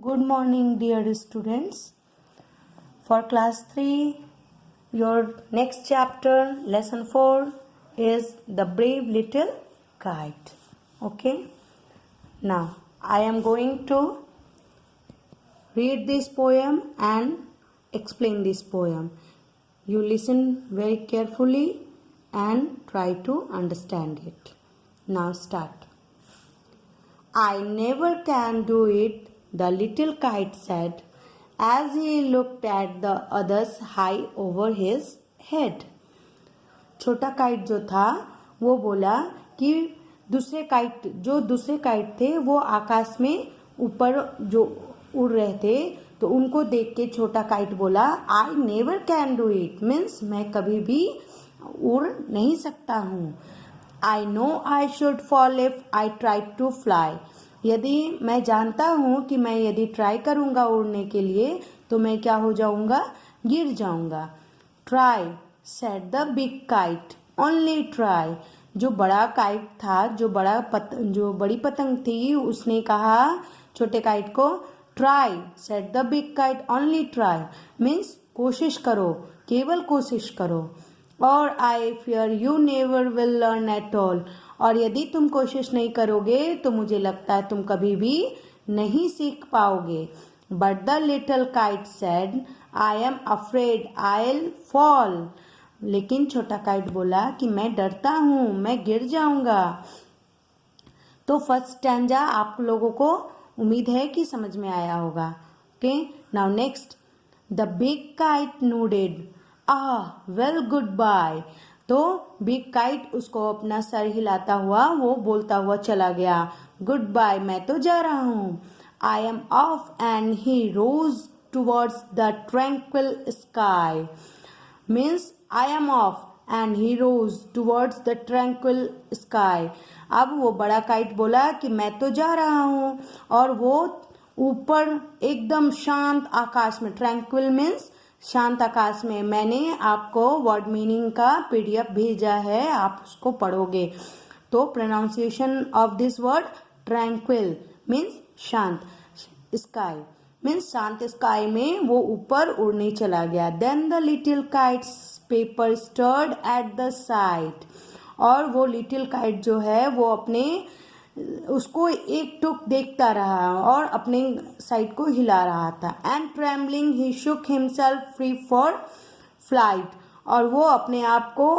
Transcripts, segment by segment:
Good morning, dear students. For class 3, your next chapter, lesson 4, is The Brave Little Kite. Okay? Now, I am going to read this poem and explain this poem. You listen very carefully and try to understand it. Now, start. I never can do it, the little kite said, as he looked at the others high over his head. छोटा kite जो था वो बोला कि दूसरे kite थे वो आकाश में ऊपर जो उड़ रहे थे, तो उनको देख के छोटा काइट बोला I never can do it, means मैं कभी भी उड़ नहीं सकता हूँ. I know I should fall if I try to fly, यदि मैं जानता हूँ कि मैं यदि ट्राई करूँगा उड़ने के लिए तो मैं क्या हो जाऊँगा, गिर जाऊँगा. Try said the big kite, only try, जो बड़ा काइट था, जो बड़ी पतंग थी, उसने कहा छोटे काइट को try said the big kite, only try, means कोशिश करो, केवल कोशिश करो. और I fear you never will learn at all, और यदि तुम कोशिश नहीं करोगे तो मुझे लगता है तुम कभी भी नहीं सीख पाओगे. But the little kite said I am afraid I will fall, लेकिन छोटा काइट बोला कि मैं डरता हूँ, मैं गिर जाऊंगा. तो फर्स्ट स्टैंजा आप लोगों को उम्मीद है कि समझ में आया होगा. Okay, now next. The big kite nodded, well good bye. तो बिग काइट उसको अपना सर हिलाता हुआ वो बोलता हुआ चला गया, गुड बाय, मैं तो जा रहा हूँ. I am off and he rose towards the tranquil sky, means I am off and he rose towards the tranquil sky. अब वो बड़ा काइट बोला कि मैं तो जा रहा हूँ, और वो ऊपर एकदम शांत आकाश में, ट्रैंक्विल मीन्स शांत आकाश में. मैंने आपको वर्ड मीनिंग का पीडीएफ भेजा है, आप उसको पढ़ोगे. तो pronunciation of this word tranquil means शांत, स्काई मीन्स शांत स्काई में वो ऊपर उड़ने चला गया. Then the little kite's paper stirred at the side, और वो लिटिल काइट जो है वो अपने उसको एक टुक देखता रहा और अपने साइड को हिला रहा था. And trembling he shook himself free for flight, और वो अपने आप को,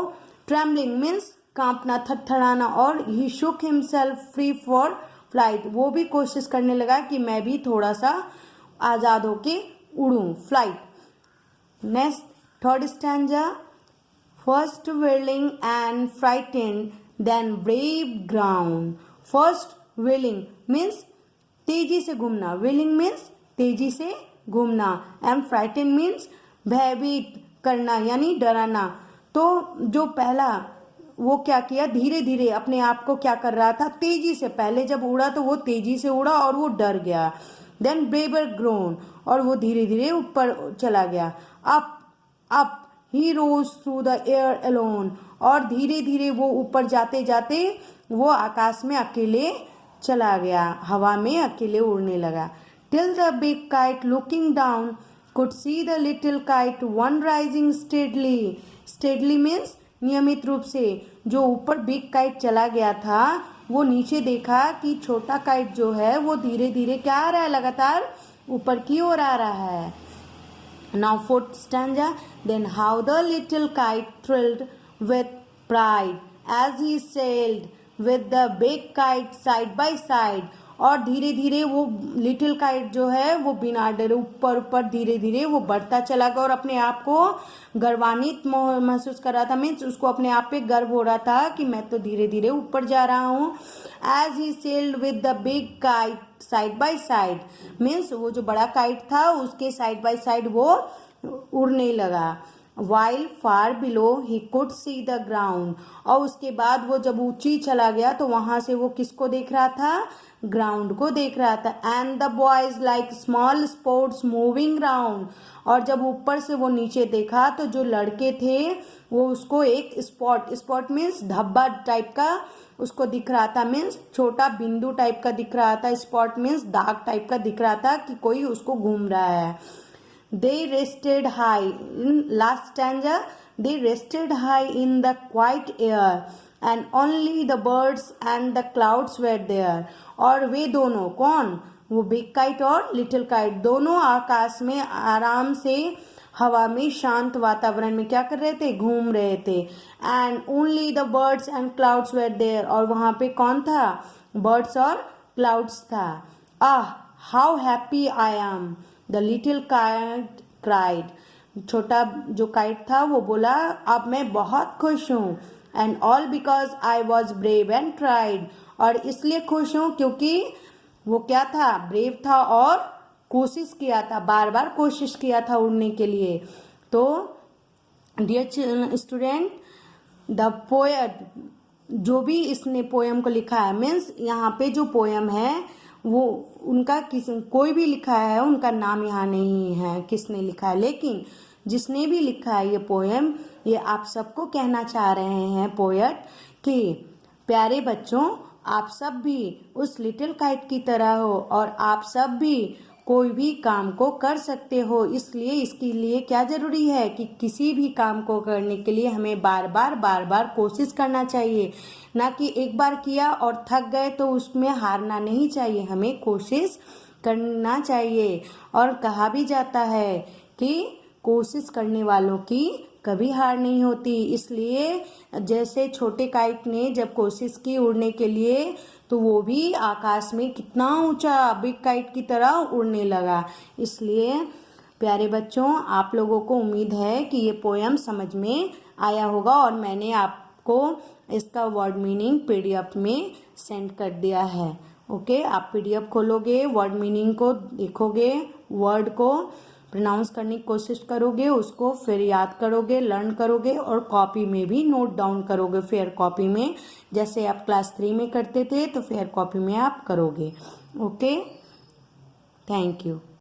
ट्रेम्बलिंग मीन्स कांपना, थरथराना, और ही shook himself free for flight, वो भी कोशिश करने लगा कि मैं भी थोड़ा सा आज़ाद होके उड़ूं, flight. Next third stanza. First whirling and frightened then brave ground. First whirling means तेजी से घूमना, विलिंग मीन्स तेजी से घूमना, एंड फ्राइटेंड मीन्स भयभीत करना यानी डराना. तो जो पहला वो क्या किया, धीरे धीरे अपने आप को क्या कर रहा था, तेजी से, पहले जब उड़ा तो वो तेजी से उड़ा और वो डर गया. देन ब्रेवर ग्रोन, और वो धीरे धीरे ऊपर चला गया. Up up he rose through the air alone, और धीरे धीरे वो ऊपर जाते जाते वो आकाश में अकेले चला गया, हवा में अकेले उड़ने लगा. Till the big kite looking down could see the little kite one rising steadily. Steadily means नियमित रूप से. जो ऊपर बिग काइट चला गया था वो नीचे देखा कि छोटा काइट जो है वो धीरे धीरे क्या आ रहा है, लगातार ऊपर की ओर आ रहा है. Now fourth stanza. Then how the little kite thrilled with pride as he sailed with the big kite side by side. और धीरे धीरे वो लिटिल काइट जो है वो बिना डरे ऊपर ऊपर धीरे धीरे वो बढ़ता चला गया और अपने आप को गर्वान्वित महसूस कर रहा था, मीन्स उसको अपने आप पे गर्व हो रहा था कि मैं तो धीरे धीरे ऊपर जा रहा हूँ. As he sailed with the big kite side by side, means वो जो बड़ा काइट था उसके साइड बाय साइड वो उड़ने लगा. while far below he could see the ground। और उसके बाद वो जब ऊंची चला गया तो वहां से वो किसको देख रहा था? ग्राउंड को देख रहा था। And the boys like small sports moving round. और जब ऊपर से वो नीचे देखा तो जो लड़के थे वो उसको एक स्पॉट मीन्स धब्बा टाइप का उसको दिख रहा था, मीन्स छोटा बिंदु टाइप का दिख रहा था। स्पॉट मीन्स दाग टाइप का दिख रहा था कि कोई उसको घूम रहा है। They rested high in last stanza. They rested high in the quiet air, and only the birds and the clouds were there. और वे दोनों कौन? वो बिग काइट और लिटिल काइट दोनों आकाश में आराम से हवा में शांत वातावरण में क्या कर रहे थे? घूम रहे थे। And only the birds and clouds were there. और वहां पे कौन था? बर्ड्स और क्लाउड्स था। Ah how happy I am, the little kite cried. छोटा जो काइट था वो बोला अब मैं बहुत खुश हूँ। And all because I was brave and tried. और इसलिए खुश हूँ क्योंकि वो क्या था? ब्रेव था और कोशिश किया था, बार बार कोशिश किया था उड़ने के लिए। तो डियर स्टूडेंट, द पोएट जो भी इसने पोएम को लिखा है, मीन्स यहाँ पे जो पोएम है वो उनका कोई भी लिखा है, उनका नाम यहाँ नहीं है किसने लिखा है, लेकिन जिसने भी लिखा है ये पोएम, ये आप सबको कहना चाह रहे हैं पोएट कि प्यारे बच्चों, आप सब भी उस लिटिल काइट की तरह हो और आप सब भी कोई भी काम को कर सकते हो। इसलिए इसके लिए क्या जरूरी है कि किसी भी काम को करने के लिए हमें बार बार कोशिश करना चाहिए, ना कि एक बार किया और थक गए तो उसमें हारना नहीं चाहिए, हमें कोशिश करना चाहिए। और कहा भी जाता है कि कोशिश करने वालों की कभी हार नहीं होती। इसलिए जैसे छोटे काइट ने जब कोशिश की उड़ने के लिए तो वो भी आकाश में कितना ऊंचा बिग काइट की तरह उड़ने लगा। इसलिए प्यारे बच्चों, आप लोगों को उम्मीद है कि ये पोएम समझ में आया होगा और मैंने आपको इसका वर्ड मीनिंग पीडीएफ में सेंड कर दिया है। ओके, आप पीडीएफ खोलोगे, वर्ड मीनिंग को देखोगे, वर्ड को प्रोनाउंस करने की कोशिश करोगे, उसको फिर याद करोगे, लर्न करोगे और कॉपी में भी नोट डाउन करोगे। फेयर कॉपी में जैसे आप क्लास 3 में करते थे तो फेयर कॉपी में आप करोगे। Okay, thank you.